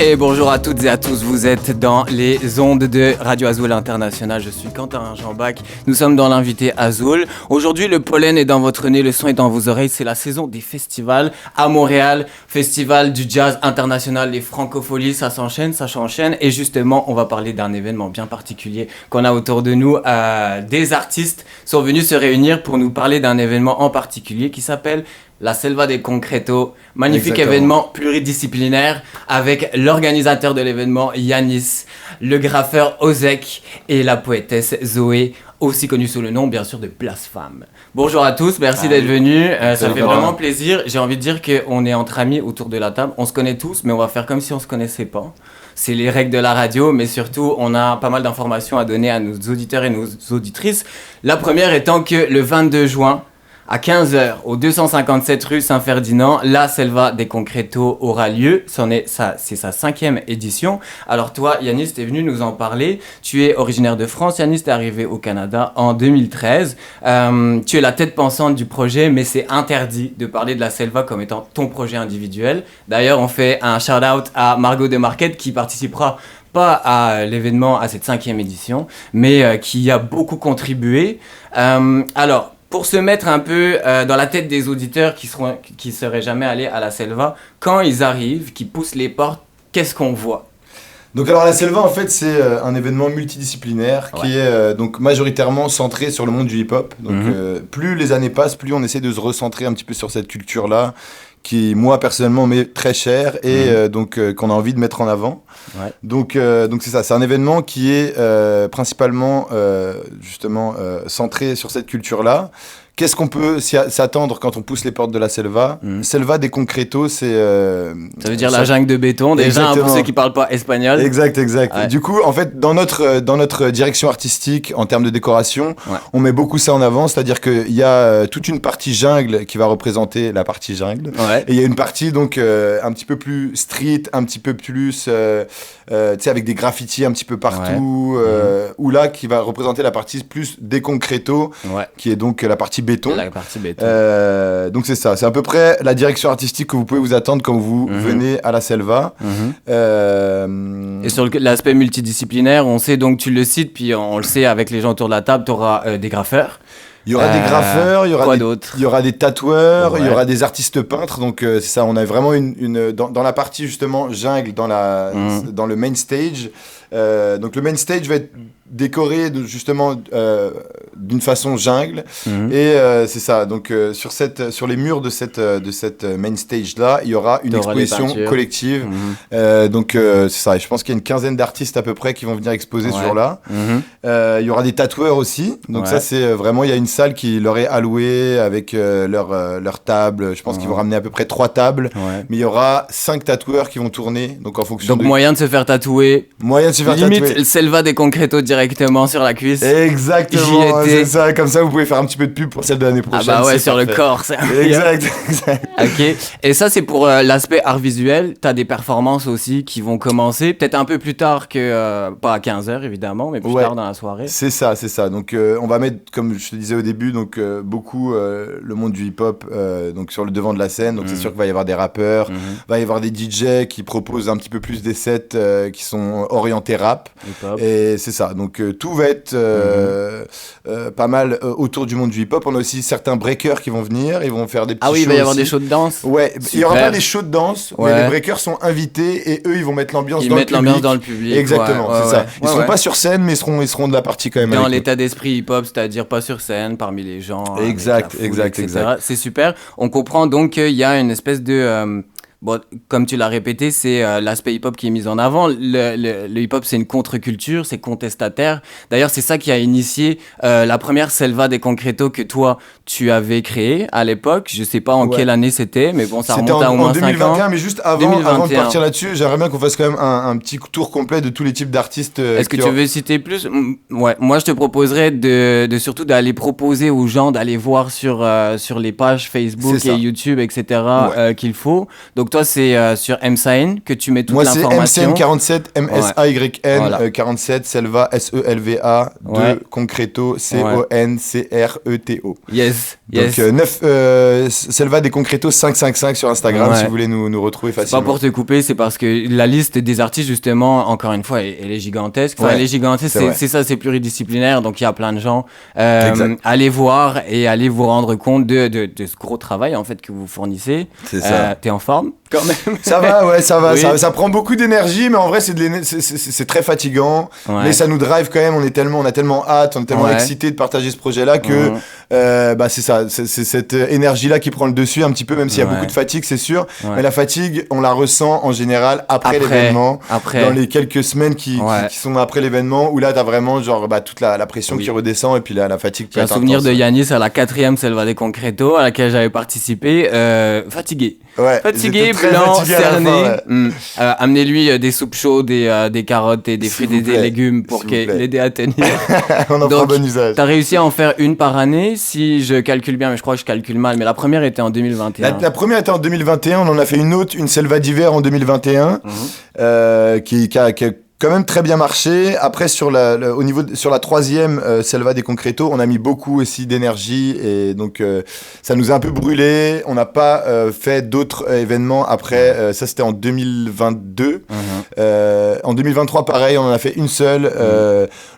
Et bonjour à toutes et à tous, vous êtes dans les ondes de Radio Azul International. Je suis Quentin Jean-Bac, nous sommes dans l'invité Azul. Aujourd'hui, le pollen est dans votre nez, le son est dans vos oreilles. C'est la saison des festivals à Montréal, festival du jazz international, les francopholies, ça s'enchaîne. Et justement, on va parler d'un événement bien particulier qu'on a autour de nous. Des artistes sont venus se réunir pour nous parler d'un événement en particulier qui s'appelle La Selva de Concreto, magnifique événement pluridisciplinaire avec l'organisateur de l'événement Yanis, le graffeur Ozek et la poétesse Zoé, aussi connue sous le nom bien sûr de Place Femme. Bonjour à tous, merci d'être venus, ça fait vraiment plaisir. J'ai envie de dire qu'on est entre amis autour de la table, on se connaît tous mais on va faire comme si on se connaissait pas. C'est les règles de la radio, mais surtout, on a pas mal d'informations à donner à nos auditeurs et nos auditrices. La première étant que le 22 juin, à 15h, au 257 rue Saint-Ferdinand, la Selva de Concreto aura lieu. C'est sa 5e édition. Alors toi, Yanis, t'es venu nous en parler. Tu es originaire de France. Yanis, t'es arrivé au Canada en 2013. Tu es la tête pensante du projet, mais c'est interdit de parler de la Selva comme étant ton projet individuel. D'ailleurs, on fait un shout-out à Margot de Marquette qui participera pas à l'événement, à cette 5e édition, mais qui a beaucoup contribué. Alors, pour se mettre un peu dans la tête des auditeurs qui seraient jamais allés à la Selva, quand ils arrivent, qui poussent les portes, qu'est-ce qu'on voit ? Donc alors la Selva en fait c'est un événement multidisciplinaire qui est donc majoritairement centré sur le monde du hip-hop. Donc plus les années passent, plus on essaie de se recentrer un petit peu sur cette culture-là qui moi personnellement m'est très chère et donc qu'on a envie de mettre en avant. Ouais. Donc c'est ça, c'est un événement qui est principalement justement centré sur cette culture-là. Qu'est-ce qu'on peut s'attendre quand on pousse les portes de la Selva ? Selva de Concreto, c'est... ça veut dire la jungle de béton, déjà, hein, pour ceux qui ne parlent pas espagnol. Exact. Ouais. Du coup, en fait, dans notre direction artistique, en termes de décoration, on met beaucoup ça en avant, c'est-à-dire qu'il y a toute une partie jungle qui va représenter la partie jungle, et il y a une partie donc un petit peu plus street, un petit peu plus... tu sais, avec des graffitis un petit peu partout, ou là, qui va représenter la partie plus des concreto, qui est donc la partie béton. La partie béton. Donc c'est ça, c'est à peu près la direction artistique que vous pouvez vous attendre quand vous venez à la Selva. Et sur l'aspect multidisciplinaire, on sait donc, tu le cites, puis on le sait avec les gens autour de la table, tu auras des graffeurs. Il y aura des graffeurs, il y aura des tatoueurs, il y aura des artistes peintres. Donc c'est ça, on a vraiment dans la partie justement jungle, dans le main stage. Donc le main stage va être décoré justement d'une façon jungle et c'est ça. Donc sur les murs de cette main stage là, il y aura une exposition collective. Donc c'est ça. Et je pense qu'il y a une quinzaine d'artistes à peu près qui vont venir exposer sur là. Il y aura des tatoueurs aussi. Donc ça c'est vraiment, il y a une salle qui leur est allouée avec leur table. Je pense qu'ils vont ramener à peu près 3 tables. Mais il y aura 5 tatoueurs qui vont tourner. Donc en fonction. Donc moyen de se faire tatouer. Limite Selva de Concreto directement sur la cuisse. Exactement, c'est ça. Comme ça, vous pouvez faire un petit peu de pub pour celle de l'année prochaine. Ah bah ouais, sur le corps. Exact. Ok. Et ça, c'est pour l'aspect art visuel. T'as des performances aussi qui vont commencer peut-être un peu plus tard que pas à 15h évidemment, mais plus tard dans la soirée. C'est ça. Donc on va mettre, comme je te disais au début, donc beaucoup le monde du hip-hop donc sur le devant de la scène. Donc c'est sûr qu'il va y avoir des rappeurs, va y avoir des DJ qui proposent un petit peu plus des sets qui sont orientés rap. Et c'est ça. Donc tout va être pas mal autour du monde du hip-hop. On a aussi certains breakers qui vont venir. Ils vont faire des petits shows. Ah oui, il va y avoir des shows de danse. Ouais, super. Il y aura pas des shows de danse, mais les breakers sont invités et eux, ils vont mettre l'ambiance dans le public. Ils mettent l'ambiance dans le public. Exactement, c'est ça. Ils seront pas sur scène, mais ils seront de la partie quand même. Dans l'état d'esprit hip-hop, c'est-à-dire pas sur scène, parmi les gens. Exact. C'est super. On comprend donc qu'il y a une espèce de... Bon, comme tu l'as répété, c'est l'aspect hip-hop qui est mis en avant. Le hip-hop, c'est une contre-culture, c'est contestataire. D'ailleurs, c'est ça qui a initié la première Selva de Concreto que toi, tu avais créée à l'époque. Je sais pas en quelle année c'était, mais bon, ça remonte à au moins 5 ans. C'était en 2021, mais juste avant de partir là-dessus, j'aimerais bien qu'on fasse quand même un petit tour complet de tous les types d'artistes. Est-ce que tu veux citer plus ? Ouais, moi, je te proposerais de surtout d'aller proposer aux gens d'aller voir sur les pages Facebook et YouTube, etc. Qu'il faut. Donc, toi, c'est sur MSAN que tu mets toute l'information. Moi, c'est MSAN47, MSAYN 47, Selva, SELVA, 2, Concreto, CONCRETO. Yes. Donc, Selva des Concretos 555 sur Instagram, si vous voulez nous retrouver facilement. C'est pas pour te couper, c'est parce que la liste des artistes, justement, encore une fois, elle est gigantesque. Enfin, elle est gigantesque, c'est ça, c'est pluridisciplinaire, donc il y a plein de gens. Allez voir et allez vous rendre compte de ce gros travail, en fait, que vous fournissez. C'est ça. T'es en forme, quand même? Ça va, ça va. Oui. Ça prend beaucoup d'énergie, mais en vrai, c'est très fatigant. Ouais. Mais ça nous drive quand même, on a tellement hâte, on est tellement excités de partager ce projet-là que, c'est ça. C'est cette énergie-là qui prend le dessus un petit peu, même s'il y a beaucoup de fatigue, c'est sûr. Mais la fatigue, on la ressent en général après l'événement. Dans les quelques semaines qui sont après l'événement, où là, t'as vraiment genre, toute la pression qui redescend et puis là, la fatigue peut être intense. J'ai un souvenir de Yanis à la 4e Selva des Concretos à laquelle j'avais participé. Fatigué. Fatigué, blanc, cerné. Amenez-lui des soupes chaudes, des carottes et des fruits et des légumes pour l'aider à tenir. On en prend bon usage. T'as réussi à en faire une par année, si je calcule bien, mais je crois que je calcule mal. Mais la première était en 2021. La première était en 2021. On en a fait une autre, une Selva d'hiver en 2021, qui a quand même très bien marché. Après, sur la 3e Selva des Concretos, on a mis beaucoup aussi d'énergie et donc ça nous a un peu brûlé. On n'a pas fait d'autres événements après. Ça, c'était en 2022. En 2023, pareil, on en a fait une seule.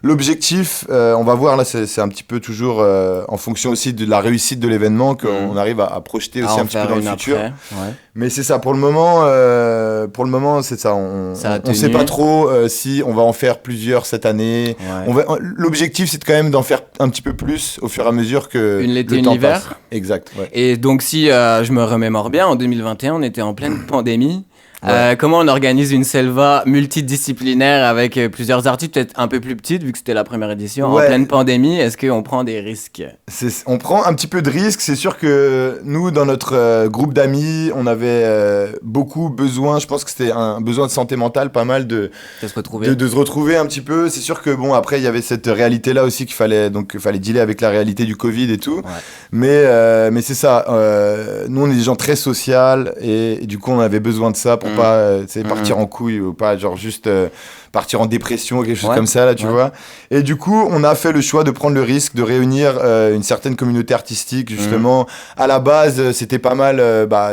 L'objectif, on va voir, là, c'est un petit peu toujours en fonction aussi de la réussite de l'événement qu'on arrive à projeter aussi un petit peu dans le futur. Mais c'est ça, pour le moment, c'est ça. On sait pas trop si on va en faire plusieurs cette année. L'objectif, c'est quand même d'en faire un petit peu plus au fur et à mesure que l'été, l'hiver passe. Exact. Et donc, si je me remémore bien, en 2021, on était en pleine pandémie. Comment on organise une Selva multidisciplinaire avec plusieurs artistes, peut-être un peu plus petites, vu que c'était la première édition, en pleine pandémie? Est-ce qu'on prend des risques? On prend un petit peu de risques. C'est sûr que nous, dans notre groupe d'amis, on avait beaucoup besoin, je pense que c'était un besoin de santé mentale, pas mal de se retrouver un petit peu. C'est sûr que, bon, après, il y avait cette réalité-là aussi qu'il fallait dealer avec la réalité du Covid et tout. Mais c'est ça. Nous, on est des gens très sociaux et du coup, on avait besoin de ça pour pas partir en couille ou pas genre juste partir en dépression ou quelque chose comme ça là, tu vois. Et du coup, on a fait le choix de prendre le risque de réunir une certaine communauté artistique justement. À la base, c'était pas mal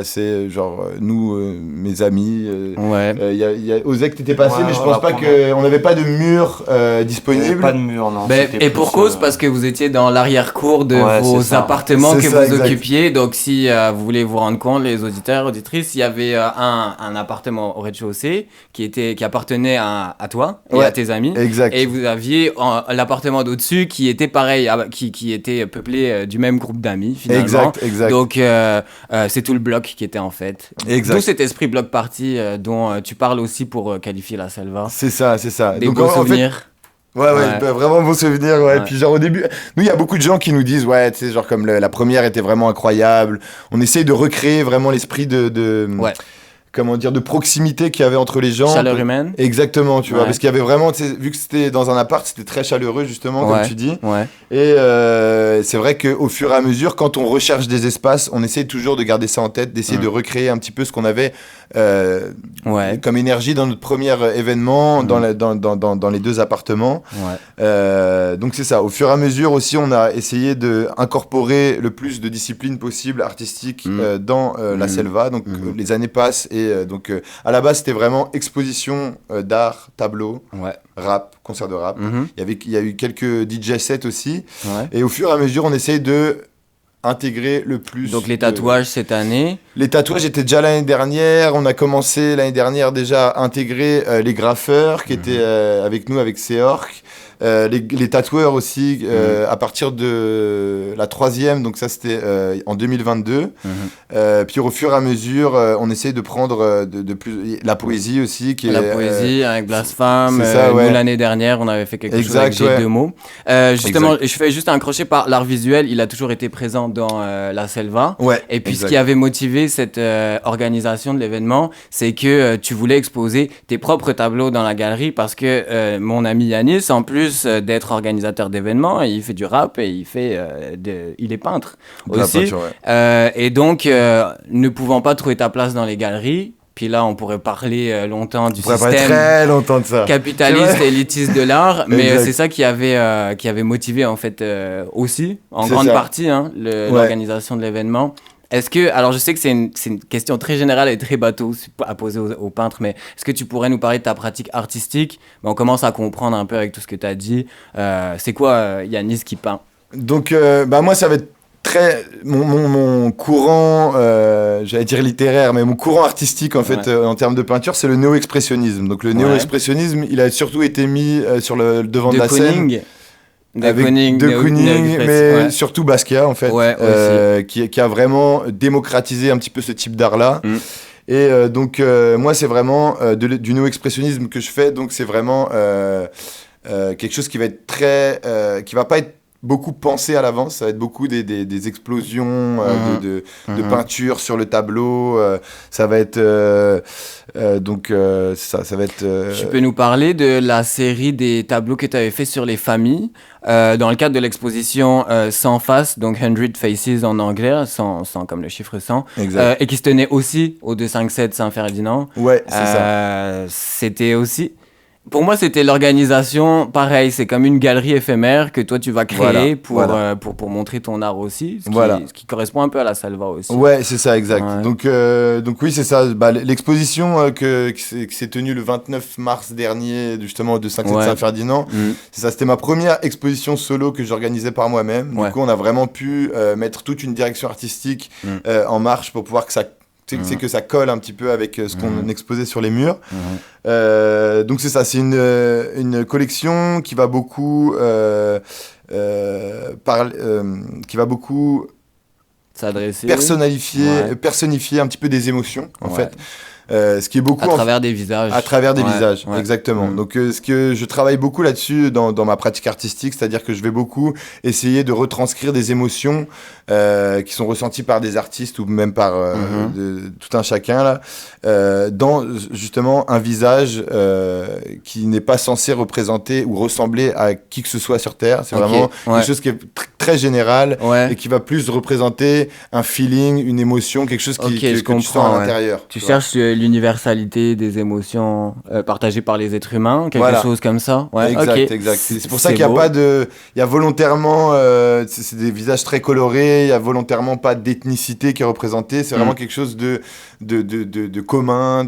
c'est genre nous mes amis il y a Ozek t'étais passé mais je pense pas que on n'avait pas de mur disponible. Pas de mur non. Et pour cause parce que vous étiez dans l'arrière-cour de vos appartements que vous occupiez. Donc si vous voulez vous rendre compte, les auditeurs, auditrices, il y avait un appartement au rez-de-chaussée qui appartenait à toi et à tes amis. Exact. Et vous aviez l'appartement d'au-dessus qui était pareil, qui était peuplé du même groupe d'amis finalement. Exact. Donc c'est tout le bloc qui était en fait. D'où cet esprit bloc party dont tu parles aussi pour qualifier la Selva. C'est ça. Des beaux souvenirs. Vraiment bon souvenir, Puis genre au début, nous il y a beaucoup de gens qui nous disent tu sais genre comme la première était vraiment incroyable. On essaye de recréer vraiment l'esprit de comment dire, de proximité qu'il y avait entre les gens. Chaleur humaine. Exactement, tu vois, parce qu'il y avait vraiment, vu que c'était dans un appart, c'était très chaleureux justement, comme tu dis. Et c'est vrai qu'au fur et à mesure, quand on recherche des espaces, on essaie toujours de garder ça en tête, d'essayer de recréer un petit peu ce qu'on avait comme énergie dans notre premier événement, dans les deux appartements. Donc c'est ça, au fur et à mesure aussi, on a essayé d'incorporer le plus de disciplines possibles artistiques dans la Selva. Donc les années passent et donc à la base c'était vraiment exposition d'art, tableau, rap, concert de rap. Il y a eu quelques DJ sets aussi. Et au fur et à mesure on essaye de intégrer le plus. Donc les tatouages cette année. Les tatouages étaient déjà l'année dernière. On a commencé l'année dernière déjà à intégrer les graffeurs qui étaient avec nous avec Seork. Les tatoueurs aussi à partir de la 3e, donc ça c'était en 2022. Puis au fur et à mesure, on essaye de prendre de plus la poésie aussi. Poésie avec Blasphème. Nous l'année dernière, on avait fait quelque chose avec G2 mots. Justement, je fais juste un crochet par l'art visuel. Il a toujours été présent dans la Selva. Et puis ce qui avait motivé cette organisation de l'événement, c'est que tu voulais exposer tes propres tableaux dans la galerie parce que mon ami Yanis, en plus d'être organisateur d'événements, il fait du rap et il est peintre aussi. Et donc, ne pouvant pas trouver ta place dans les galeries, Puis là, on pourrait parler longtemps du système très longtemps de ça. Capitaliste et élitiste de l'art. Mais c'est ça qui avait motivé, en fait, aussi, en grande partie, l'organisation de l'événement. Est-ce que, alors je sais que c'est une question très générale et très bateau à poser aux peintres, mais est-ce que tu pourrais nous parler de ta pratique artistique? On commence à comprendre un peu avec tout ce que tu as dit. C'est quoi Yanis qui peint? Donc, moi, ça va être mon courant, j'allais dire littéraire, mais mon courant artistique en fait en termes de peinture, c'est le néo-expressionnisme. Donc le néo-expressionnisme, il a surtout été mis sur le devant de la scène. De Kooning, mais surtout Basquiat en fait, qui a vraiment démocratisé un petit peu ce type d'art-là. Et donc moi c'est vraiment du néo-expressionnisme que je fais, donc c'est vraiment quelque chose qui va être qui va pas être beaucoup pensé à l'avance, ça va être beaucoup des explosions de peinture sur le tableau, ça va être ça va être... Tu peux nous parler de la série des tableaux que tu avais fait sur les familles dans le cadre de l'exposition 100 faces, donc 100 faces en anglais, 100 comme le chiffre 100, et qui se tenait aussi au 257 Saint-Ferdinand. Ouais, c'est ça. C'était aussi... Pour moi, c'était l'organisation, pareil, c'est comme une galerie éphémère que toi, tu vas créer pour montrer ton art aussi, ce qui correspond un peu à la Salva aussi. Ouais, c'est ça, exact. Ouais. Donc oui, c'est ça. L'exposition qui s'est tenue le 29 mars dernier, justement, au 257 Saint-Ferdinand, c'est ça, c'était ma première exposition solo que j'organisais par moi-même. Du coup, on a vraiment pu mettre toute une direction artistique en marche pour pouvoir que ça... C'est que ça colle un petit peu avec ce qu'on exposait sur les murs. Donc c'est ça, c'est une collection qui va beaucoup s'adresser, personnifier un petit peu des émotions en fait. Ce qui est beaucoup à travers des visages. À travers des visages, exactement. Donc, ce que je travaille beaucoup là-dessus dans ma pratique artistique, c'est-à-dire que je vais beaucoup essayer de retranscrire des émotions qui sont ressenties par des artistes ou même par tout un chacun là, dans justement un visage qui n'est pas censé représenter ou ressembler à qui que ce soit sur Terre. C'est vraiment quelque chose qui est très général et qui va plus représenter un feeling, une émotion, quelque chose que tu sens à l'intérieur. Tu cherches l'universalité des émotions partagées par les êtres humains, quelque chose comme ça. Exact. C'est pour ça qu'il n'y a pas de... Il y a volontairement... c'est des visages très colorés, il n'y a volontairement pas d'ethnicité qui est représentée. C'est vraiment quelque chose de commun,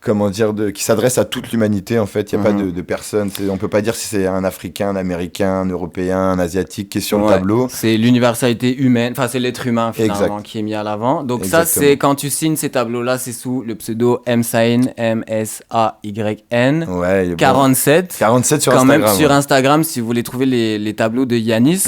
comment dire, qui s'adresse à toute l'humanité en fait. Il n'y a pas de personne. On ne peut pas dire si c'est un Africain, un Américain, un Européen, un Asiatique qui est sur le tableau. C'est l'universalité humaine, enfin c'est l'être humain finalement qui est mis à l'avant. Donc ça c'est quand tu signes ces tableaux-là, c'est sous le pseudo Msayn, M-S-A-Y-N, 47. 47 sur quand Instagram. Même sur Instagram si vous voulez trouver les tableaux de Yanis.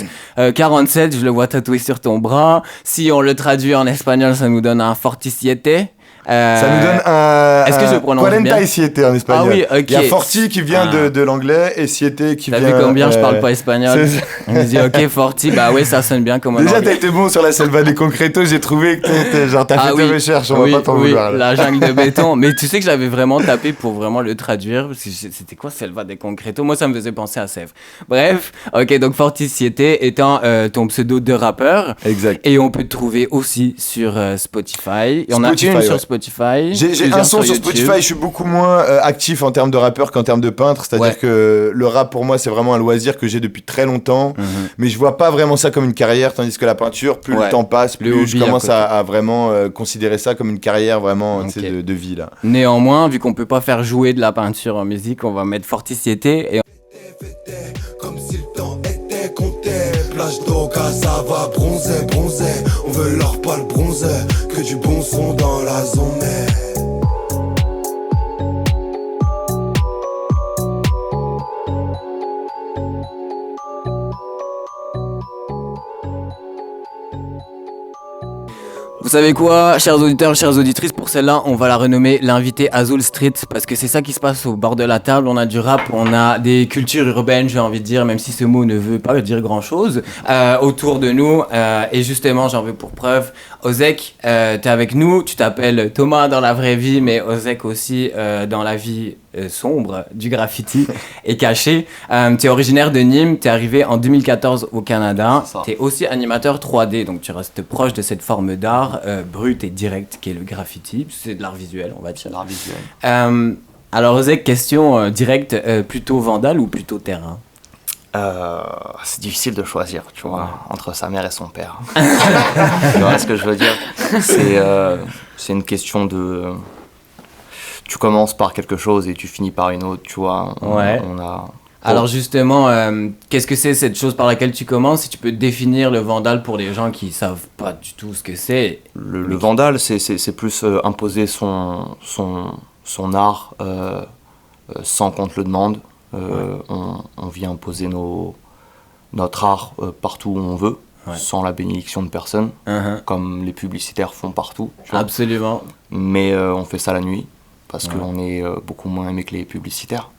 47, je le vois tatoué sur ton bras. Si on le traduit en espagnol, ça nous donne un Fortisiete. Ça nous donne un... Est-ce que je prononce bien? 47 en espagnol. Ah oui, ok. Il y a Forti qui vient de l'anglais et Siete qui vient... T'as vu combien je parle pas espagnol? On me dit ok, Forti, bah ouais, ça sonne bien comme un Déjà, anglais. t'as été bon sur la Selva des Concreto, j'ai trouvé que t'as fait tes recherches, on va pas t'en vouloir. La jungle de béton. Mais tu sais que j'avais vraiment tapé pour vraiment le traduire, parce que c'était quoi Selva des Concreto? Moi, ça me faisait penser à Sèvres. Bref, ok, donc Forti Siete étant ton pseudo de rappeur. Exact. Et on peut te trouver aussi sur Spotify. Il y en a une sur Spotify. J'ai un son sur Spotify, je suis beaucoup moins actif en termes de rappeur qu'en termes de peintre, c'est-à-dire que le rap pour moi c'est vraiment un loisir que j'ai depuis très longtemps, mais je vois pas vraiment ça comme une carrière, tandis que la peinture, plus le temps passe, plus je commence à vraiment considérer ça comme une carrière vraiment de vie là. Néanmoins, vu qu'on peut pas faire jouer de la peinture en musique, on va mettre Fortisiete et... Comme si le temps était compté, plage d'Oka, ça va bronzer, on veut leur pas le bronzer, que du bon son dans la zone. Vous savez quoi, chers auditeurs, chères auditrices, pour celle-là, on va la renommer l'invité Azul Street, parce que c'est ça qui se passe au bord de la table. On a du rap, on a des cultures urbaines, j'ai envie de dire, même si ce mot ne veut pas dire grand-chose, autour de nous. Et justement, j'en veux pour preuve, Ozek, t'es avec nous, tu t'appelles Thomas dans la vraie vie, mais Ozek aussi dans la vie sombre du graffiti et caché. T'es originaire de Nîmes, t'es arrivé en 2014 au Canada. T'es aussi animateur 3D, donc tu restes proche de cette forme d'art. l'art brut et direct qui est le graffiti. C'est de l'art visuel, on va dire. C'est de l'art visuel. Alors, Ozek, question directe, plutôt vandale ou plutôt terrain? C'est difficile de choisir, tu vois, entre sa mère et son père. Tu vois ce que je veux dire? C'est une question de... Tu commences par quelque chose et tu finis par une autre, tu vois. Alors justement, qu'est-ce que c'est cette chose par laquelle tu commences? Si tu peux définir le vandale pour les gens qui savent pas du tout ce que c'est. Le vandale, c'est plus imposer son art sans qu'on te le demande. On vient imposer notre art partout où on veut, sans la bénédiction de personne, comme les publicitaires font partout. Absolument. Mais on fait ça la nuit, parce qu'on est beaucoup moins aimé que les publicitaires.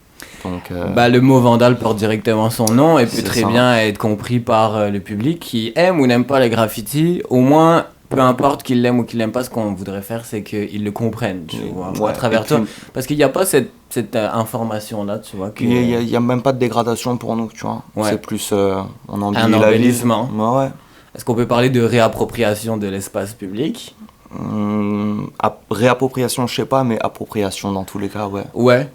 Donc, le mot vandale porte directement son nom et peut très bien être compris par le public qui aime ou n'aime pas les graffitis. Au moins, peu importe qu'il l'aime ou qu'il l'aime pas, ce qu'on voudrait faire, c'est qu'ils le comprennent, tu vois, à travers toi. Parce qu'il n'y a pas cette information-là, tu vois. Il n'y a même pas de dégradation pour nous, tu vois. C'est plus, on embellit un embellissement. Ouais. Est-ce qu'on peut parler de réappropriation de l'espace public? Réappropriation, je sais pas, mais appropriation dans tous les cas, Ouais.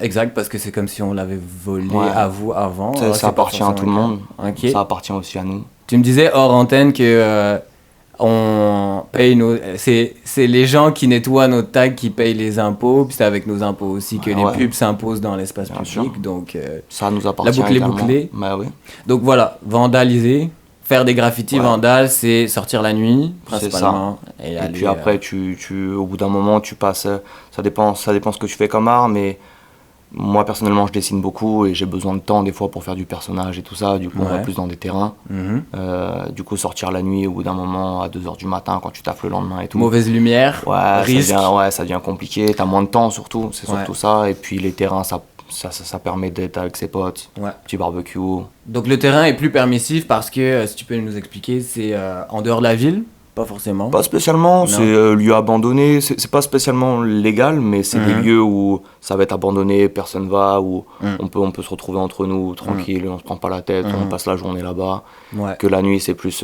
Exact, parce que c'est comme si on l'avait volé à vous avant. Ça appartient à tout le monde. Ça appartient aussi à nous. Tu me disais hors antenne que on paye c'est les gens qui nettoient nos tags qui payent les impôts, puis c'est avec nos impôts aussi que les pubs s'imposent dans l'espace public. Donc ça nous appartient. La boucle est bouclée. Oui. Donc voilà, vandaliser. Faire des graffitis vandales, c'est sortir la nuit, principalement. Et puis après, au bout d'un moment, tu passes... Ça dépend ce que tu fais comme art, mais moi, personnellement, je dessine beaucoup et j'ai besoin de temps, des fois, pour faire du personnage et tout ça. Du coup, on va plus dans des terrains. Du coup, sortir la nuit, au bout d'un moment, à 2h du matin, quand tu taffes le lendemain et tout. Mauvaise lumière, risque. Ça devient compliqué. T'as moins de temps, surtout. C'est surtout ça. Et puis, les terrains, ça permet d'être avec ses potes, petit barbecue. Donc le terrain est plus permissif parce que, si tu peux nous expliquer, c'est en dehors de la ville? Pas forcément. Pas spécialement, c'est lieu abandonné, c'est pas spécialement légal, mais c'est des lieux où ça va être abandonné, personne va, où on peut se retrouver entre nous, tranquille, on se prend pas la tête, on passe la journée là-bas. Que la nuit, c'est plus...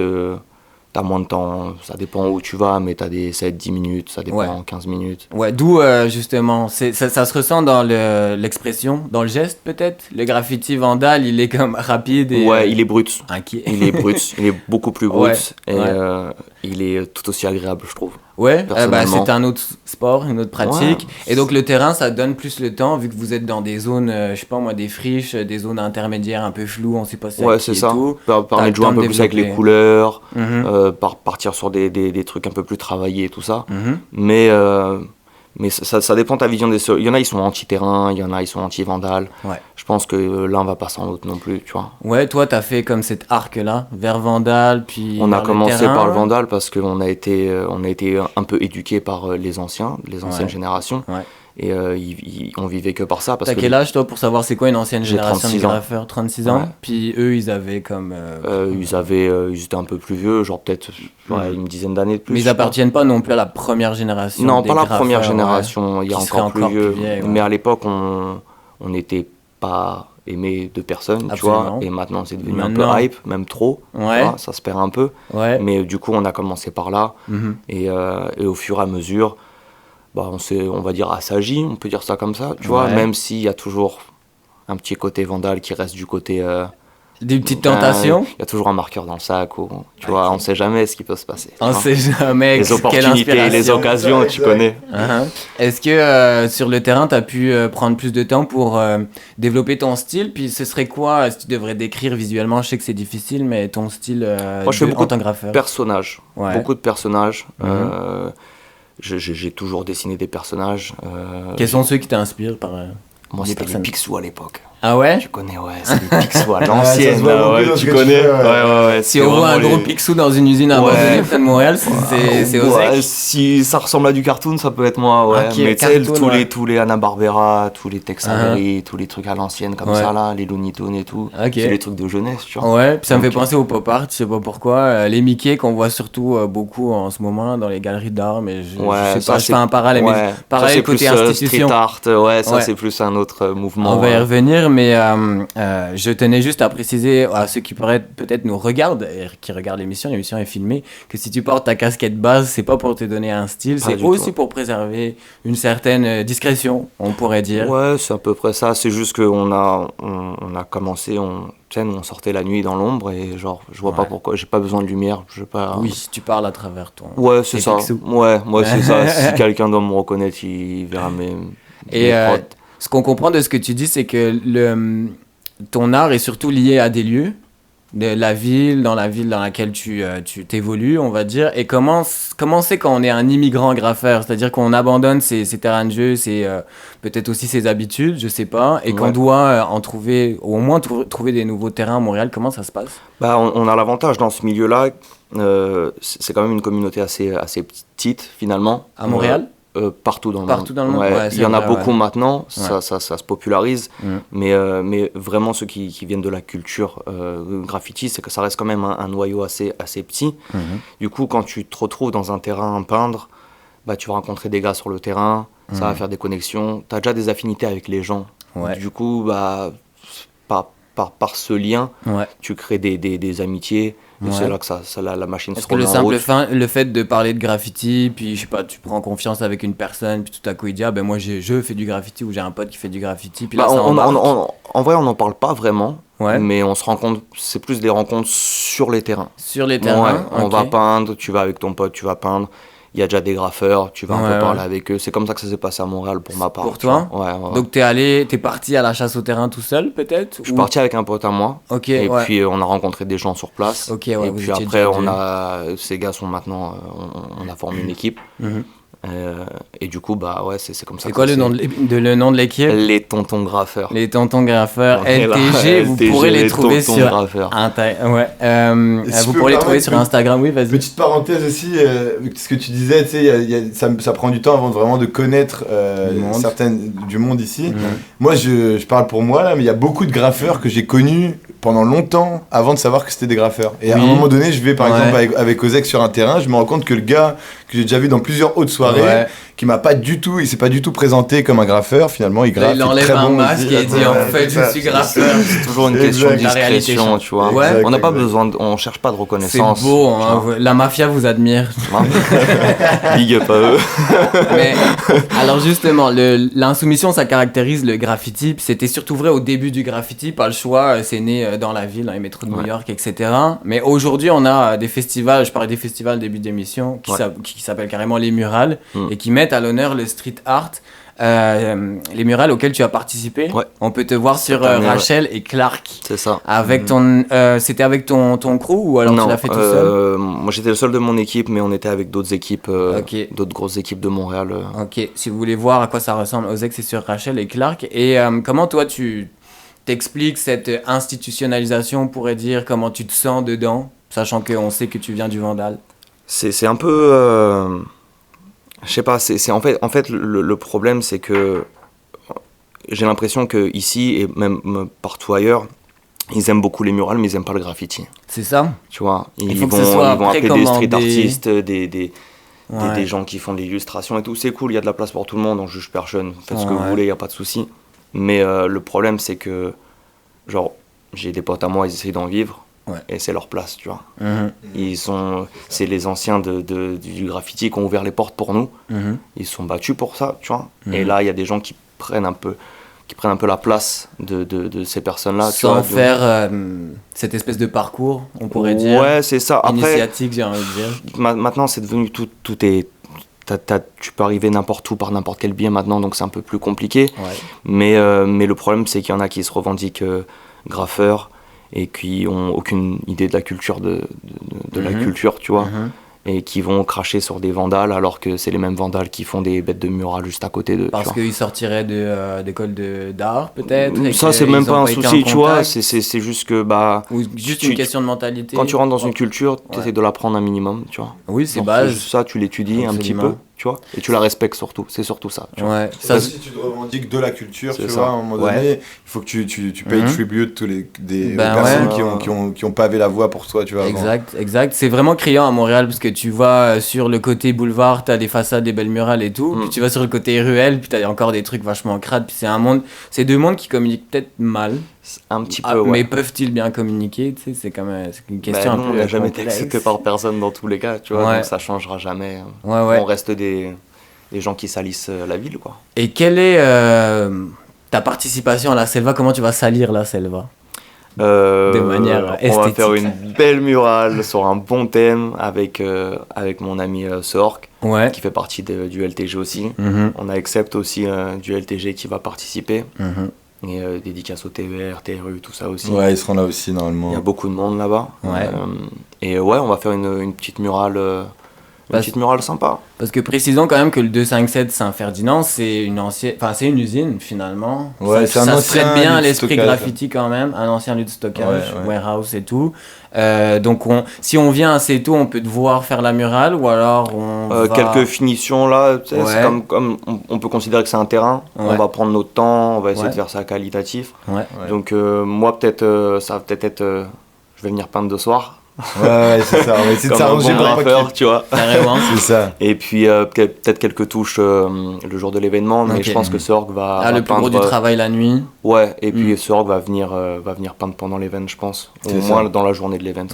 T'as moins de temps, ça dépend où tu vas, mais t'as des 7-10 minutes, ça dépend 15 minutes. D'où justement, ça se ressent dans l'expression, dans le geste peut-être. Le graffiti vandale, il est comme rapide et... il est brut. Il est brut, il est beaucoup plus brut et il est tout aussi agréable, je trouve. C'est un autre sport, une autre pratique. Et donc le terrain, ça donne plus le temps, vu que vous êtes dans des zones, je sais pas moi, des friches, des zones intermédiaires un peu floues, on sait pas si c'est ça. Permet de jouer un peu plus avec les couleurs, partir sur des trucs un peu plus travaillés et tout ça. Mais ça dépend de ta vision des choses. Il y en a, ils sont anti-terrain, il y en a, ils sont anti-vandales. Je pense que l'un va pas sans l'autre non plus, tu vois. Toi, t'as fait comme cet arc-là, vers vandale, puis on a commencé par le vandale parce qu'on a été un peu éduqués par les anciennes générations. Et on vivait que par ça. T'as quel âge, toi, pour savoir c'est quoi une ancienne génération de graffeurs? 36 ans. Puis eux, ils avaient comme... ils étaient un peu plus vieux, genre peut-être une dizaine d'années de plus. Mais ils appartiennent pas non plus à la première génération. Non, pas la première génération, il y a encore plus vieux. Mais à l'époque, on n'était pas aimé de personne, tu vois. Et maintenant, c'est devenu un peu hype, même trop. Tu vois, ça se perd un peu. Mais du coup, on a commencé par là. Et au fur et à mesure... on va dire assagi, on peut dire ça comme ça, tu vois, même s'il y a toujours un petit côté vandale qui reste du côté... des petites tentations. Il y a toujours un marqueur dans le sac, où, tu vois, on sait jamais ce qui peut se passer. On sait jamais. Les opportunités, les occasions, tu connais. Est-ce que sur le terrain, tu as pu prendre plus de temps pour développer ton style? Puis ce serait quoi, si tu devrais décrire visuellement, je sais que c'est difficile, mais ton style Moi, je fais beaucoup en tant que graffeur? Beaucoup de personnages. J'ai toujours dessiné des personnages. Quels sont ceux qui t'inspirent par moi, c'était les Picsou à l'époque. Ah ouais? Tu connais, c'est les Picsou à l'ancienne. Tu connais. Si on voit un gros Picsou dans une usine abandonnée près de Montréal, c'est Ozek. Si ça ressemble à du cartoon, ça peut être moi, mais tu sais, tous les Hanna-Barbera, tous les Tex Avery, tous les trucs à l'ancienne comme ça, là, les Looney Tunes et tout. C'est les trucs de jeunesse, tu vois. Puis ça me fait penser au pop art, je sais pas pourquoi. Les Mickey qu'on voit surtout beaucoup en ce moment dans les galeries d'art, mais je sais pas, je fais un parallèle. Pareil côté institution. Street art, ça c'est plus un autre mouvement. On va y revenir, mais je tenais juste à préciser à ceux qui peut-être nous regardent, et qui regardent l'émission est filmée, que si tu portes ta casquette base, c'est pas pour te donner un style, c'est aussi pour préserver une certaine discrétion, on pourrait dire. Ouais, c'est à peu près ça. C'est juste qu'on a commencé, on sortait la nuit dans l'ombre et genre, je vois pas pourquoi, j'ai pas besoin de lumière. Oui, tu parles à travers ton. Ouais, c'est ça. Ouais, c'est ça. Si quelqu'un doit me reconnaître, il verra mes prods. Ce qu'on comprend de ce que tu dis, c'est que ton art est surtout lié à des lieux, de la ville dans laquelle tu t'évolues, on va dire. Et comment c'est quand on est un immigrant graffeur? C'est-à-dire qu'on abandonne ses terrains de jeu, peut-être aussi ses habitudes, je sais pas, et qu'on doit en trouver, ou au moins trouver des nouveaux terrains à Montréal. Comment ça se passe? On a l'avantage dans ce milieu-là, c'est quand même une communauté assez petite finalement. À Montréal? Partout dans le monde. Ouais, il y en a beaucoup maintenant, ça se popularise, mais vraiment ceux qui viennent de la culture graffiti, c'est que ça reste quand même un noyau assez petit. Du coup, quand tu te retrouves dans un terrain à peindre, tu vas rencontrer des gars sur le terrain, ça va faire des connexions, tu as déjà des affinités avec les gens. Du coup, par ce lien, tu crées des amitiés. Et c'est là que la machine se roule en route. Est-ce que le fait de parler de graffiti, puis je sais pas, tu prends confiance avec une personne, puis tout à coup il dit moi je fais du graffiti, ou j'ai un pote qui fait du graffiti, puis là ça en vrai on n'en parle pas vraiment, mais on se rend compte, c'est plus des rencontres sur les terrains. Sur les terrains, on va peindre, tu vas avec ton pote, tu vas peindre. Il y a déjà des graffeurs, tu vas un peu parler avec eux. C'est comme ça que ça s'est passé à Montréal pour ma part. Pour toi? Ouais. Donc t'es parti à la chasse au terrain tout seul peut-être? Je suis parti avec un pote à moi. Et puis on a rencontré des gens sur place. Et puis après ces gars sont maintenant, on a formé une équipe. Et du coup c'est comme ça. C'est quoi le nom de l'équipe? Les Tontons Graffeurs. Les Tontons Graffeurs. LTG, vous pourrez les trouver sur vous pourrez les trouver sur Instagram. Oui, vas-y. Petite parenthèse aussi, ce que tu disais, ça prend du temps avant vraiment de connaître du monde ici. Moi, je parle pour moi là, mais il y a beaucoup de graffeurs que j'ai connus pendant longtemps avant de savoir que c'était des graffeurs. Et à un moment donné, je vais par exemple avec Ozek sur un terrain, je me rends compte que le gars que j'ai déjà vu dans plusieurs autres soirées, qui il s'est pas du tout présenté comme un graffeur, finalement il graffe. Il enlève un masque et dit en fait je suis graffeur. C'est toujours une question de discrétion, tu vois. On n'a pas besoin, on cherche pas de reconnaissance. C'est beau, la mafia vous admire. Big up à eux. Mais alors justement, l'insoumission ça caractérise le graffiti. C'était surtout vrai au début du graffiti, pas le choix, c'est né dans la ville, dans les métros de New York, etc. Mais aujourd'hui on a des festivals, je parlais des festivals début d'émission, qui s'appellent carrément les murales, et qui mettent à l'honneur le street art. Les murales auxquelles tu as participé, on peut te voir sur Rachel et Clark. C'est ça. Avec c'était avec ton crew ou alors tu l'as fait tout seul? Moi j'étais le seul de mon équipe, mais on était avec d'autres équipes, d'autres grosses équipes de Montréal. Ok, si vous voulez voir à quoi ça ressemble, Ozek c'est sur Rachel et Clark. Et comment toi tu t'expliques cette institutionnalisation, on pourrait dire, comment tu te sens dedans, sachant qu'on sait que tu viens du Vandal? C'est un peu... je sais pas, en fait le problème c'est que j'ai l'impression que ici et même partout ailleurs, ils aiment beaucoup les murales mais ils aiment pas le graffiti. C'est ça. Tu vois, ils vont appeler des street artistes, des gens qui font de l'illustration et tout, c'est cool, il y a de la place pour tout le monde, on juge personne, faites ce que vous voulez, il y a pas de souci. Mais le problème c'est que genre j'ai des potes à moi, ils essayent d'en vivre. Et c'est leur place, tu vois. C'est les anciens du graffiti qui ont ouvert les portes pour nous. Ils se sont battus pour ça, tu vois. Et là, il y a des gens qui prennent un peu la place de ces personnes-là. Sans faire cette espèce de parcours, on pourrait dire. Ouais, c'est ça. Après, initiatique, j'ai envie de dire. Maintenant, c'est devenu tout est... tu peux arriver n'importe où par n'importe quel biais maintenant, donc c'est un peu plus compliqué. Mais le problème, c'est qu'il y en a qui se revendiquent graffeurs, et qui ont aucune idée de la culture de la culture, tu vois, et qui vont cracher sur des vandales alors que c'est les mêmes vandales qui font des bêtes de murales juste à côté d'eux. Parce qu'ils sortiraient d'école d'art, peut-être. Ça, c'est même pas un souci, tu vois, c'est juste que... Ou juste une question de mentalité. Quand tu rentres dans une culture, tu essaies de l'apprendre un minimum, tu vois. Oui, c'est base. Ça, tu l'étudies un petit peu, tu tu vois, et tu la respectes surtout, c'est surtout ça. Ouais. Ça, si tu te revendiques de la culture, tu vois, à un moment donné, il faut que tu payes tribute tous des personnes qui ont pavé la voie pour toi, tu vois. Exact. C'est vraiment criant à Montréal, parce que tu vas sur le côté boulevard, t'as des façades, des belles murales et tout, puis tu vas sur le côté ruelle, puis t'as encore des trucs vachement crades, puis c'est deux mondes qui communiquent peut-être mal. Un petit peu, mais peuvent-ils bien communiquer, tu sais, c'est une question un peu on n'a jamais été accepté par personne dans tous les cas, tu vois, donc ça changera jamais. On reste des gens qui salissent la ville, quoi. Et quelle est ta participation à la Selva? Comment tu vas salir la Selva de manière esthétique? On va faire une belle murale sur un bon thème avec mon ami Sork, qui fait partie du LTG aussi. On a Accept aussi du LTG qui va participer. Et dédicace au TER, TRU, tout ça aussi. Ouais, ils seront là aussi normalement. Il y a beaucoup de monde là-bas. Et on va faire une petite murale. Une petite murale sympa. Parce que précisons quand même que le 257 Saint-Ferdinand, c'est c'est une usine finalement. Ouais, ça se traite bien à l'esprit graffiti quand même, un ancien lieu de stockage, warehouse et tout. Donc si on vient assez tôt, on peut devoir faire la murale ou alors quelques finitions là, c'est comme on peut considérer que c'est un terrain. On va prendre notre temps, on va essayer de faire ça qualitatif. Donc moi peut-être ça va peut-être être je vais venir peindre de soir. Ouais, c'est ça, on va essayer de s'arranger pour rappeur, tu vois. Carrément. C'est ça. Et puis peut-être quelques touches le jour de l'événement, mais je pense que Sorg va le plus gros du travail la nuit. Ouais, et puis Sorg va venir peindre pendant l'événement, je pense. Au moins dans la journée de l'événement.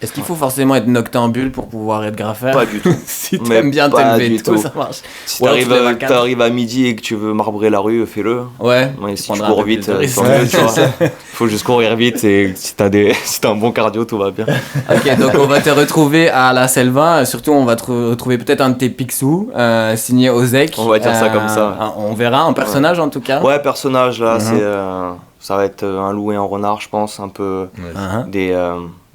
Est-ce qu'il faut forcément être noctambule pour pouvoir être graffeur? Pas du tout. Si t'aimes bien te lever tôt, ça marche. Si t'arrives à midi et que tu veux marbrer la rue, fais-le. Ouais. Mais si tu cours vite, tant mieux, tu vois. Faut juste courir vite et si t'as un bon cardio, tout va bien. Ok, donc on va te retrouver à la Selva. Surtout, on va te retrouver peut-être un de tes Picsou signé Ozek. On va dire ça comme ça. On verra, un personnage en tout cas. Ouais, personnage là, ça va être un loup et un renard, je pense, un peu des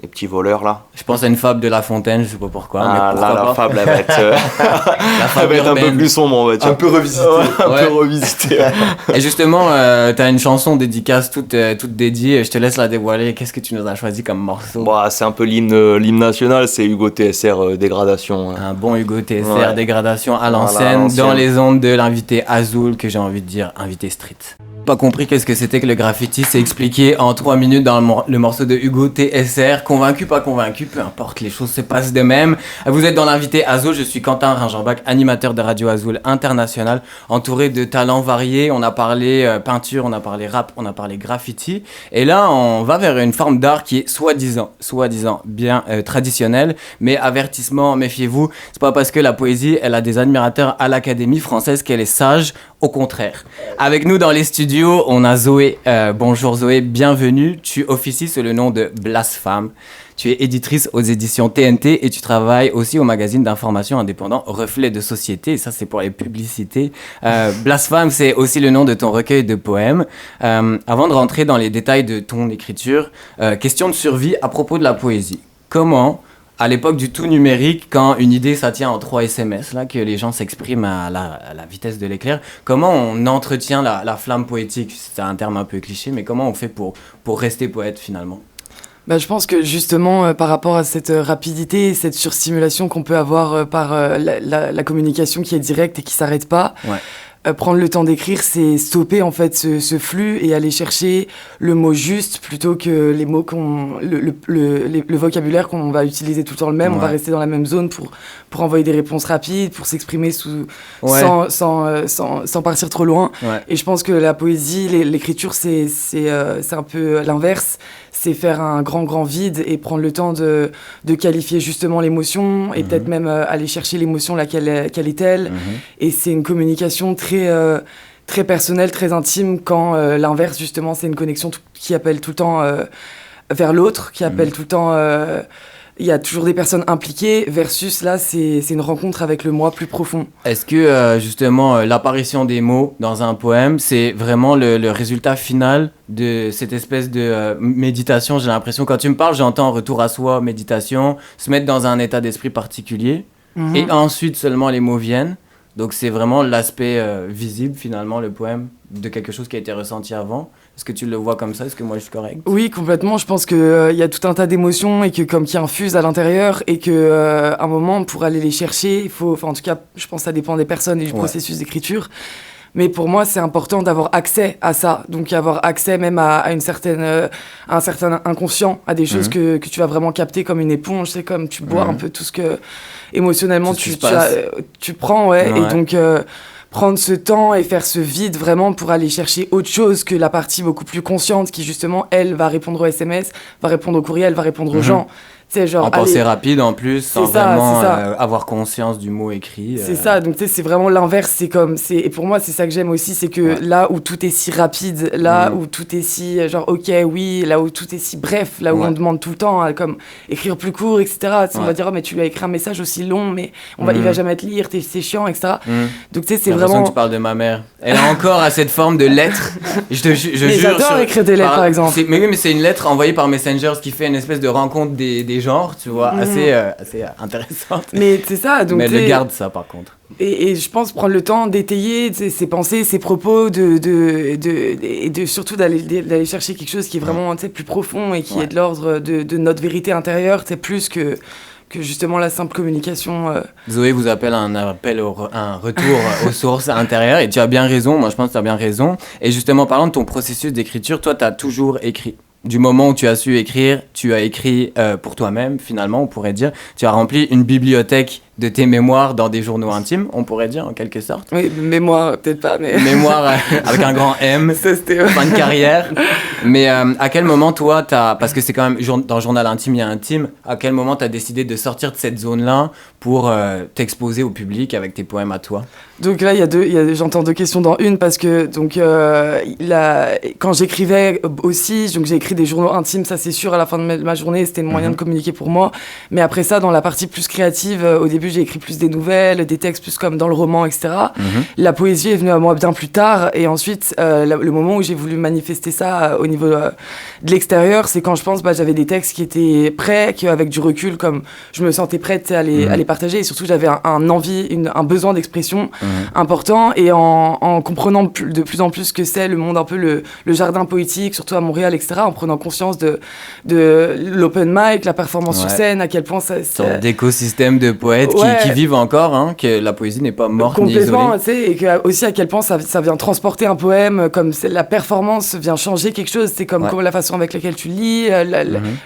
petits voleurs là. Je pense à une fable de La Fontaine, je sais pas pourquoi. La fable elle va être un peu plus sombre, on va dire. Un peu revisitée. Et justement, t'as une chanson dédicace toute dédiée, je te laisse la dévoiler. Qu'est-ce que tu nous as choisi comme morceau? C'est un peu l'hymne national, c'est Hugo TSR Dégradation. Un bon Hugo TSR Dégradation à l'ancienne, dans les ondes de l'invité Azul, que j'ai envie de dire invité street. Pas compris qu'est-ce que c'était que le graffiti, c'est expliqué en 3 minutes dans le morceau de Hugo TSR. Convaincu, pas convaincu, peu importe, les choses se passent de même. Vous êtes dans l'invité Azul, je suis Quentin Ringenbach, animateur de Radio Azul International, entouré de talents variés. On a parlé peinture, on a parlé rap, on a parlé graffiti. Et là, on va vers une forme d'art qui est soi-disant bien traditionnelle, mais avertissement, méfiez-vous, c'est pas parce que la poésie, elle a des admirateurs à l'Académie française qu'elle est sage, au contraire. Avec nous dans les studios, on a Zoé. Bonjour Zoé, bienvenue. Tu officies sous le nom de Blasphème. Tu es éditrice aux éditions TNT et tu travailles aussi au magazine d'information indépendant Reflet de Société. Et ça, c'est pour les publicités. Blasphème, c'est aussi le nom de ton recueil de poèmes. Avant de rentrer dans les détails de ton écriture, question de survie à propos de la poésie. Comment, à l'époque du tout numérique, quand une idée ça tient en 3 SMS, là, que les gens s'expriment à la vitesse de l'éclair, comment on entretient la flamme poétique? C'est un terme un peu cliché, mais comment on fait pour rester poète finalement? Je pense que justement, par rapport à cette rapidité et cette surstimulation qu'on peut avoir par la communication qui est directe et qui s'arrête pas, prendre le temps d'écrire, c'est stopper en fait ce flux et aller chercher le mot juste plutôt que les mots le vocabulaire qu'on va utiliser tout le temps le même. On va rester dans la même zone pour envoyer des réponses rapides, pour s'exprimer sans partir trop loin. Et je pense que la poésie, l'écriture, c'est un peu l'inverse. C'est faire un grand vide et prendre le temps de qualifier justement l'émotion et peut-être même aller chercher l'émotion laquelle est-elle. Et c'est une communication très personnelle, très intime, quand l'inverse justement c'est une connexion qui appelle tout le temps vers l'autre, qui appelle tout le temps... Il y a toujours des personnes impliquées, versus là, c'est une rencontre avec le moi plus profond. Est-ce que justement l'apparition des mots dans un poème, c'est vraiment le résultat final de cette espèce de méditation? J'ai l'impression, quand tu me parles, j'entends retour à soi, méditation, se mettre dans un état d'esprit particulier, et ensuite seulement les mots viennent. Donc c'est vraiment l'aspect visible finalement, le poème, de quelque chose qui a été ressenti avant. Est-ce que tu le vois comme ça? Est-ce que moi je suis correct? Oui, complètement. Je pense qu'il y a tout un tas d'émotions et que comme qui infusent à l'intérieur et qu'à un moment, pour aller les chercher, il faut... Enfin, en tout cas, je pense que ça dépend des personnes et du processus d'écriture. Mais pour moi, c'est important d'avoir accès à ça. Donc, avoir accès même à un certain inconscient, à des choses que tu vas vraiment capter comme une éponge. C'est comme tu bois un peu tout ce que émotionnellement tu prends. Ouais. Et donc... prendre ce temps et faire ce vide vraiment pour aller chercher autre chose que la partie beaucoup plus consciente qui justement, elle, va répondre aux SMS, va répondre aux courriels, va répondre aux gens. Genre, en pensée rapide en plus, sans vraiment avoir conscience du mot écrit. C'est ça, donc c'est vraiment l'inverse. Et pour moi, c'est ça que j'aime aussi, c'est que là où tout est si rapide, là où tout est si genre ok, oui, là où tout est si bref, là où on demande tout le temps, comme écrire plus court, etc. On va dire, oh, mais tu lui as écrit un message aussi long, mais il va jamais te lire, c'est chiant, etc. Donc c'est vraiment. J'ai l'impression que tu parles de ma mère. Elle a encore à cette forme de lettre. Je jure. J'adore écrire des lettres, par exemple. Mais oui, mais c'est une lettre envoyée par Messenger, ce qui fait une espèce de rencontre des genres, tu vois, assez intéressante. Mais c'est ça, donc. Mais elle le garde ça, par contre. Et je pense prendre le temps d'étayer ses pensées, ses propos, de surtout d'aller chercher quelque chose qui est vraiment plus profond et qui est de l'ordre de notre vérité intérieure, plus que justement la simple communication. Zoé vous appelle un retour aux sources intérieures, et tu as bien raison, moi je pense que tu as bien raison. Et justement, parlant de ton processus d'écriture, toi tu as toujours écrit. Du moment où tu as su écrire, tu as écrit pour toi-même, finalement, on pourrait dire. Tu as rempli une bibliothèque de tes mémoires dans des journaux intimes, on pourrait dire, en quelque sorte. Oui, mémoire, peut-être pas, mais... Mémoire avec un grand M, ça, fin de carrière. Mais à quel moment, toi, parce que c'est quand même, dans le journal intime, il y a intime, à quel moment tu as décidé de sortir de cette zone-là pour t'exposer au public avec tes poèmes à toi? Donc là, j'entends deux questions dans une, parce que donc, quand j'écrivais aussi, donc j'ai écrit des journaux intimes, ça c'est sûr, à la fin de ma journée, c'était le moyen de communiquer pour moi. Mais après ça, dans la partie plus créative, au début, j'ai écrit plus des nouvelles, des textes plus comme dans le roman, etc. La poésie est venue à moi bien plus tard. Et ensuite, le moment où j'ai voulu manifester ça au niveau de l'extérieur, c'est quand je pense j'avais des textes qui étaient prêts, qu'avec du recul, comme je me sentais prête à les partager. Et surtout, j'avais un besoin d'expression important. Et en comprenant de plus en plus ce que c'est le monde, un peu le jardin poétique, surtout à Montréal, etc., en prenant conscience de l'open mic, la performance sur scène, à quel point ça... Sorte d'écosystème de poètes qui vivent encore, que la poésie n'est pas morte ni isolée. Complètement, tu sais, et aussi à quel point ça vient transporter un poème, comme la performance vient changer quelque chose, c'est comme la façon avec laquelle tu lis,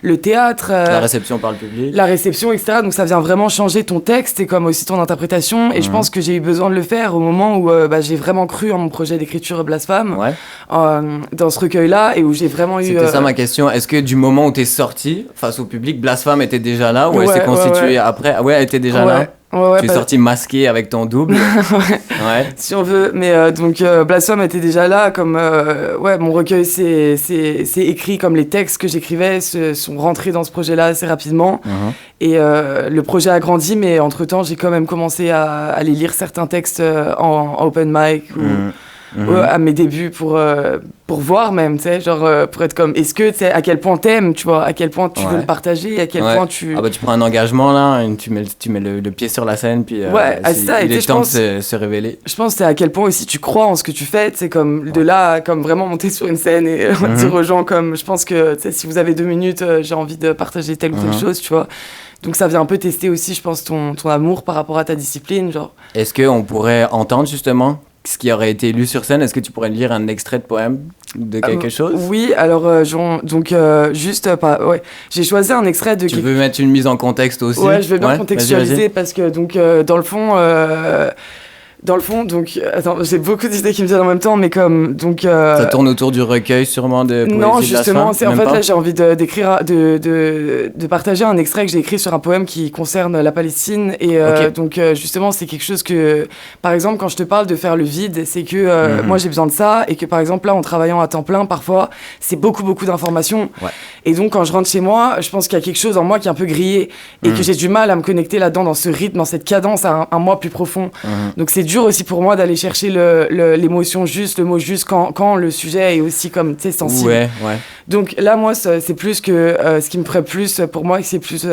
le théâtre. La réception par le public. La réception, etc. Donc ça vient vraiment changer ton texte et comme aussi ton interprétation. Et je pense que j'ai eu besoin de le faire au moment où j'ai vraiment cru en mon projet d'écriture Blasphème, dans ce recueil-là, et où j'ai vraiment eu... C'était ça ma question. Est-ce que du moment où t'es sorti face au public, Blasphème était déjà là, ou elle s'est constituée après? Ouais, elle était déjà là. Tu es sorti masqué avec ton double. Si on veut. Mais donc Blasphème était déjà là, comme mon recueil c'est écrit, comme les textes que j'écrivais sont rentrés dans ce projet-là assez rapidement. Et le projet a grandi, mais entre-temps j'ai quand même commencé à aller lire certains textes en open mic à mes débuts pour voir même, tu sais, genre pour être comme, est-ce que, tu sais, à quel point t'aimes, tu vois, à quel point tu veux le partager, à quel point tu... Ah bah tu prends un engagement là, tu mets le pied sur la scène, puis il est temps de se révéler. Je pense que c'est à quel point aussi tu crois en ce que tu fais, c'est comme de là, comme vraiment monter sur une scène et dire aux gens comme, je pense que, tu sais, si vous avez 2 minutes, j'ai envie de partager telle ou telle chose, tu vois. Donc ça vient un peu tester aussi, je pense, ton amour par rapport à ta discipline, genre. Est-ce qu'on pourrait entendre justement ce qui aurait été lu sur scène? Est-ce que tu pourrais lire un extrait de poème de quelque chose? Oui, alors j'ai choisi un extrait de... Tu veux mettre une mise en contexte aussi? Ouais, je veux bien contextualiser. Vas-y. Parce que donc dans le fond, donc attends, j'ai beaucoup d'idées qui me viennent en même temps, mais comme donc ça tourne autour du recueil sûrement de poésie. Non, justement, c'est en fait là j'ai envie d'écrire de partager un extrait que j'ai écrit sur un poème qui concerne la Palestine et donc justement c'est quelque chose que par exemple quand je te parle de faire le vide, c'est que moi j'ai besoin de ça et que par exemple là en travaillant à temps plein parfois c'est beaucoup d'informations et donc quand je rentre chez moi, je pense qu'il y a quelque chose en moi qui est un peu grillé et que j'ai du mal à me connecter là-dedans dans ce rythme, dans cette cadence à un moi plus profond. Donc c'est dur aussi pour moi d'aller chercher l'émotion juste, le mot juste quand le sujet est aussi comme, tu sais, sensible. Ouais. Donc là, moi, c'est plus que ce qui me ferait plus pour moi, c'est plus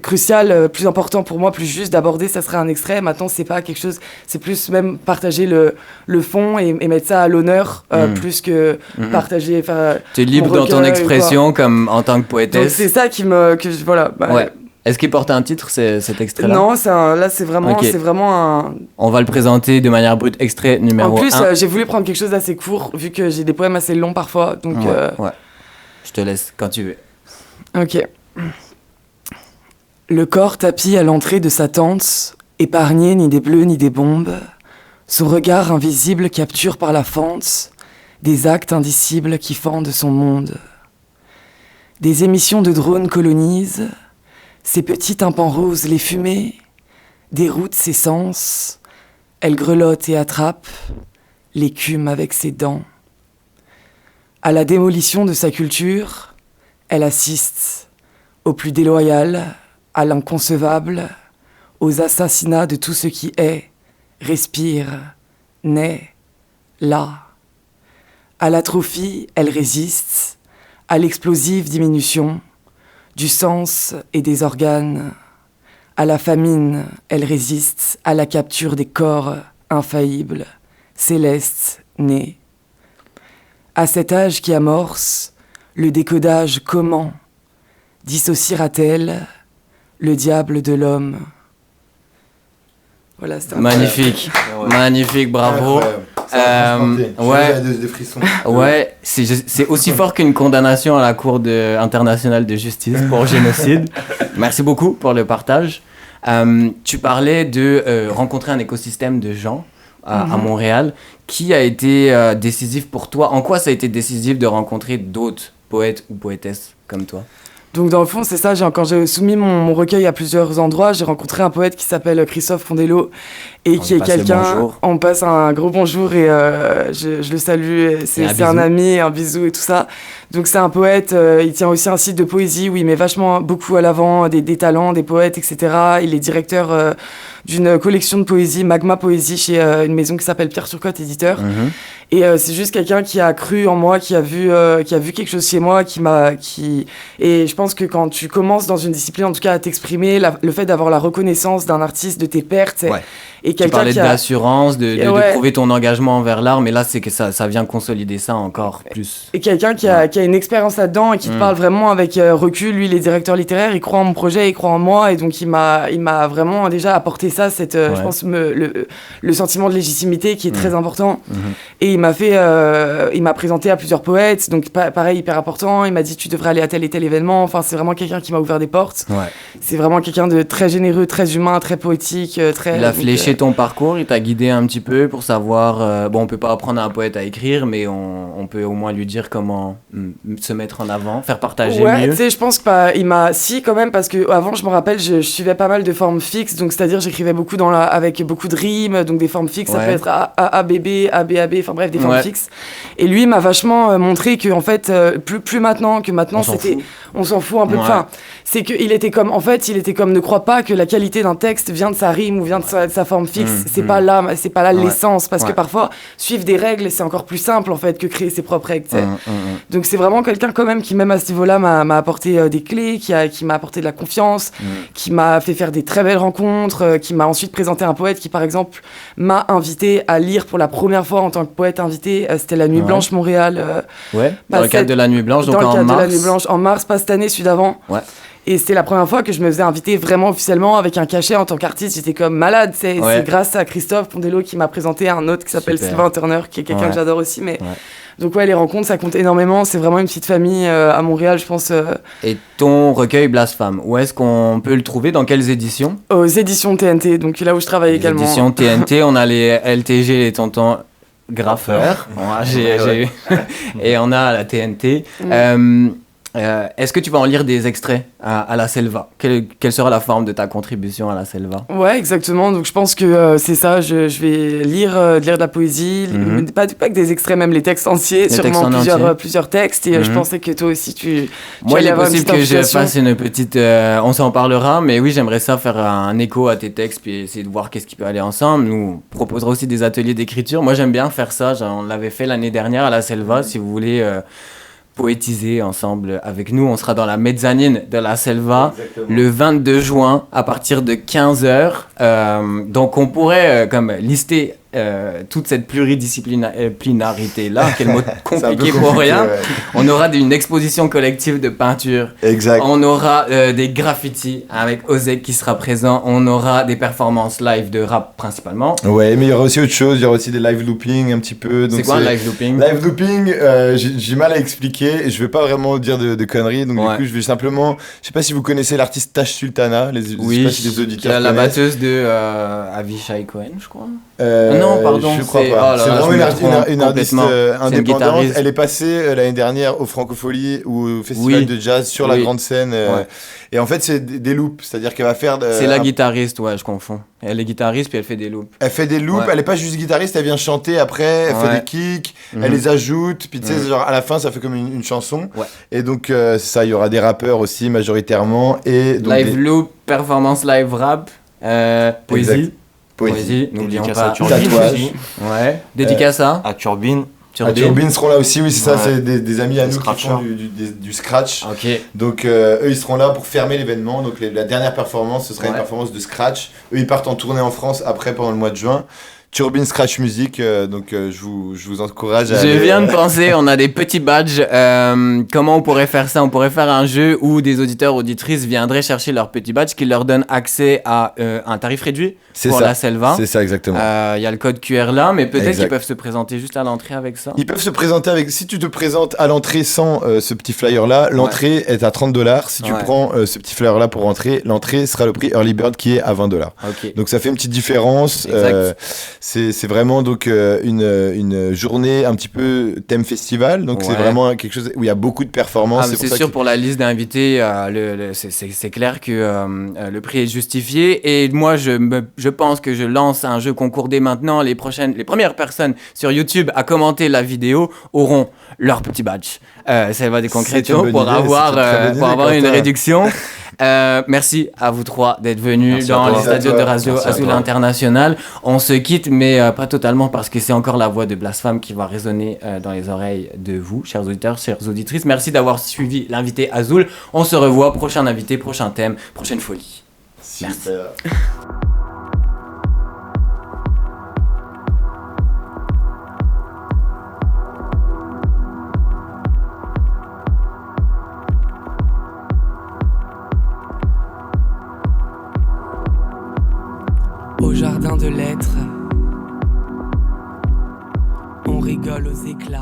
crucial, plus important pour moi, plus juste d'aborder, ça serait un extrait. Maintenant, c'est pas quelque chose, c'est plus même partager le fond et mettre ça à l'honneur, plus que partager. Tu es libre dans ton expression comme en tant que poétesse. Donc c'est ça voilà. Ouais. Est-ce qu'il porte un titre, cet extrait-là? Non, là, c'est vraiment un... On va le présenter de manière brute, extrait numéro 1. En plus, j'ai voulu prendre quelque chose d'assez court, vu que j'ai des poèmes assez longs parfois. Donc, ouais. Je te laisse quand tu veux. Ok. Le corps tapi à l'entrée de sa tente, épargné ni des bleus ni des bombes, son regard invisible capture par la fente des actes indicibles qui fendent son monde. Des émissions de drones colonisent ses petits tympans roses, les fumées déroutent ses sens. Elle grelotte et attrape l'écume avec ses dents. À la démolition de sa culture, elle assiste au plus déloyal, à l'inconcevable, aux assassinats de tout ce qui est, respire, naît, là. À l'atrophie, elle résiste, à l'explosive diminution du sens et des organes. À la famine, elle résiste à la capture des corps infaillibles, célestes, nés. À cet âge qui amorce le décodage, comment dissociera-t-elle le diable de l'homme? Voilà, c'était magnifique, magnifique, bravo. Ouais, des frissons. Ouais, c'est aussi fort qu'une condamnation à la Cour internationale de justice pour génocide. Merci beaucoup pour le partage. Tu parlais de rencontrer un écosystème de gens à Montréal. Qui a été décisif pour toi? En quoi ça a été décisif de rencontrer d'autres poètes ou poétesses comme toi? Donc dans le fond, c'est ça, quand j'ai soumis mon recueil à plusieurs endroits, j'ai rencontré un poète qui s'appelle Christophe Pondello et qui est quelqu'un... On passe un gros bonjour et je le salue, c'est un ami, un bisou et tout ça. Donc c'est un poète, il tient aussi un site de poésie où il met vachement beaucoup à l'avant des talents, des poètes, etc. Il est directeur d'une collection de poésie, Magma Poésie, chez une maison qui s'appelle Pierre Turcotte Éditeur. Et c'est juste quelqu'un qui a cru en moi, qui a vu quelque chose chez moi, et je pense que quand tu commences dans une discipline, en tout cas à t'exprimer, le fait d'avoir la reconnaissance d'un artiste de tes pertes, et quelqu'un tu parlais d'assurance, de prouver ton engagement envers l'art, mais là c'est que ça vient consolider ça encore plus. Et quelqu'un qui a une expérience là-dedans et qui te parle vraiment avec recul. Lui, il est directeur littéraire, il croit en mon projet, il croit en moi, et donc il m'a vraiment déjà apporté ça, je pense le sentiment de légitimité qui est très important. Et il m'a présenté à plusieurs poètes, donc pareil, hyper important. Il m'a dit tu devrais aller à tel et tel événement. Enfin, c'est vraiment quelqu'un qui m'a ouvert des portes. C'est vraiment quelqu'un de très généreux, très humain, très poétique, très. Il a fléché ton parcours, il t'a guidé un petit peu pour savoir. On peut pas apprendre à un poète à écrire, mais on peut au moins lui dire comment se mettre en avant, faire partager mieux. Tu sais, je pense qu'il m'a quand même, parce que avant, je me rappelle, je suivais pas mal de formes fixes, donc c'est-à-dire j'écrivais beaucoup avec beaucoup de rimes, donc des formes fixes, ça peut être ABB, ABAB, enfin bref, des formes fixes. Et lui m'a vachement montré que en fait, plus maintenant, on s'en fout un peu. Enfin, c'est qu'il était comme, ne crois pas que la qualité d'un texte vient de sa rime ou vient de sa forme fixe. C'est pas là l'essence, parce que parfois suivre des règles, c'est encore plus simple en fait que créer ses propres règles. Donc c'est vraiment quelqu'un quand même qui, même à ce niveau-là, m'a apporté des clés, qui m'a apporté de la confiance, qui m'a fait faire des très belles rencontres, qui m'a ensuite présenté un poète qui, par exemple, m'a invité à lire pour la première fois en tant que poète invité. C'était la Nuit Blanche Montréal. Dans le cadre de la Nuit Blanche, donc en mars. Dans le cadre de la Nuit Blanche, en mars, pas cette année, celui d'avant. Et c'était la première fois que je me faisais inviter vraiment officiellement avec un cachet en tant qu'artiste. J'étais comme malade. C'est grâce à Christophe Pondello qui m'a présenté un autre qui s'appelle Sylvain Turner, qui est quelqu'un que j'adore aussi. Mais... Donc les rencontres, ça compte énormément. C'est vraiment une petite famille à Montréal, je pense. Et ton recueil Blasphème, où est-ce qu'on peut le trouver? Dans quelles éditions? Aux éditions TNT, donc là où je travaille également. Les éditions TNT, on a les LTG, les tontons graffeurs. Et on a la TNT. Est-ce que tu vas en lire des extraits à la Selva? Quelle sera la forme de ta contribution à la Selva? Ouais, exactement. Donc je pense que c'est ça. Je vais lire de la poésie, pas que des extraits, même les textes entiers, sûrement plusieurs textes. Et je pensais que toi aussi Moi, il est possible que je fasse une petite. On s'en parlera, mais oui, j'aimerais ça faire un écho à tes textes puis essayer de voir qu'est-ce qui peut aller ensemble. Nous proposerons aussi des ateliers d'écriture. Moi, j'aime bien faire ça. On l'avait fait l'année dernière à la Selva. Si vous voulez poétiser ensemble avec nous, on sera dans la mezzanine de la Selva. Exactement. Le 22 juin à partir de 15h. Donc on pourrait comme lister toute cette pluridisciplinarité là, quel mot compliqué pour rien. Ouais. On aura une exposition collective de peinture. Exact. On aura des graffitis avec Ozek qui sera présent. On aura des performances live de rap principalement. Ouais, mais il y aura aussi autre chose. Il y aura aussi des live looping un petit peu. Donc c'est quoi un live looping? Live looping, j'ai mal à expliquer. Je vais pas vraiment dire de conneries. Donc du coup, je vais simplement. Je sais pas si vous connaissez l'artiste Tash Sultana. Oui. Je sais pas si les auditeurs la batteuse de Avishai Cohen, je crois. Non, pardon, je crois pas. C'est vraiment une artiste indépendante. Elle est passée l'année dernière au Francophonie ou au Festival de Jazz sur la grande scène. Et en fait, c'est des loops, c'est-à-dire qu'elle va faire... c'est la guitariste, ouais, je confonds. Elle est guitariste, puis elle fait des loops. Elle fait des loops, elle est pas juste guitariste, elle vient chanter après, elle fait des kicks, elle les ajoute, puis tu sais, genre à la fin, ça fait comme une chanson. Ouais. Et donc, c'est ça, il y aura des rappeurs aussi, majoritairement. Et donc live loop, performance live rap, poésie. Poésie, n'oublions pas. Tatouage. Ouais. Dédicace à Turbine. Turbine seront là aussi, oui, c'est ça, c'est des amis à nous qui font du scratch. Okay. Donc eux, ils seront là pour fermer l'événement. Donc la dernière performance, ce sera une performance de scratch. Eux, ils partent en tournée en France après, pendant le mois de juin. Turbine Scratch Music, donc je vous encourage à aller. Je viens de penser, on a des petits badges. Comment on pourrait faire ça? On pourrait faire un jeu où des auditeurs, auditrices viendraient chercher leur petit badge qui leur donne accès à un tarif réduit pour la Selva. C'est ça, exactement. Il y a le code QR là, mais peut-être qu'ils peuvent se présenter juste à l'entrée avec ça. Ils peuvent se présenter avec... Si tu te présentes à l'entrée sans ce petit flyer-là, l'entrée est à $30. Si tu prends ce petit flyer-là pour rentrer, l'entrée sera le prix Early Bird qui est à $20. Okay. Donc ça fait une petite différence. C'est vraiment donc une journée un petit peu thème festival, donc c'est vraiment quelque chose où il y a beaucoup de performances. C'est sûr pour la liste d'invités, c'est clair que le prix est justifié. Et moi, je pense que je lance un jeu concours dès maintenant. Les premières personnes sur YouTube à commenter la vidéo auront leur petit badge. Ça va des concrétions pour avoir une réduction. Merci à vous trois d'être venus dans les studios de Radio Azul International. On se quitte, mais pas totalement, parce que c'est encore la voix de Blasphème qui va résonner dans les oreilles de vous, chers auditeurs, chères auditrices. Merci d'avoir suivi l'invité Azul. On se revoit, prochain invité, prochain thème, prochaine folie. Merci. Au jardin de lettres, on rigole aux éclats.